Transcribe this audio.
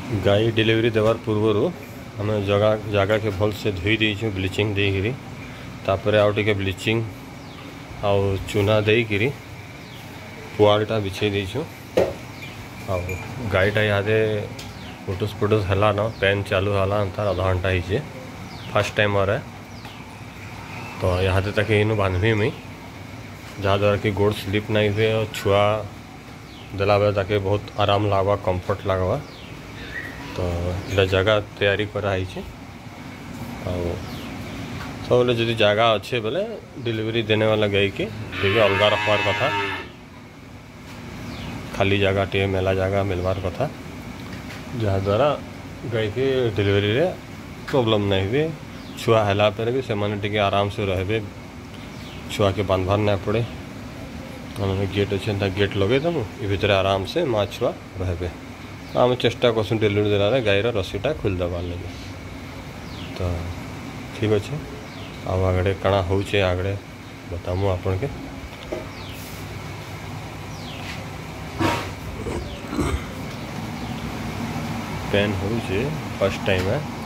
गाई डिलीवरी देवार पूर्वर आम जगह के भल से धोई देचु ब्लीचिंग देकरी तापर आउ टिके ब्लीचिंग आउ चूना देकरी पुआलटा बिछे देचु आउ गाईटा इहादे फुटुस फुटुस हला न पेन चालू हला अंतर आधा घंटा ही फर्स्ट टाइम आ रहा है तो इहादे तक इन बांधवी मुई जहाँद्वारा कि गोड़ स्लीप नहीं हुए और छुआ देला बेले ताके बहुत आराम लगवा कंफर्ट लगवा तो ये जगह तैयारी कराई सब जदि जगह अच्छे बोले डिलीवरी देने वाला गाई के देखिए अलग रखबार कथा खाली जगह टे मेला जगह मिलवार कथा जहाँद्वारा गाई के डिलीवरी रे प्रॉब्लम नहीं हुए छुआ हैला पर भी से आराम से रहे छुआ के बांधवार ना पड़े गेट अच्छे गेट लगे देमु ये भितर आराम से माँ छुआ रहे आम चेष्टा करसु डिलीवरी देला गाईर रस्सीटा खोल देवार लगे तो ठीक अच्छे आगे काଣା होचे आगे बतामु आपन के पेन होचे फर्स्ट टाइम है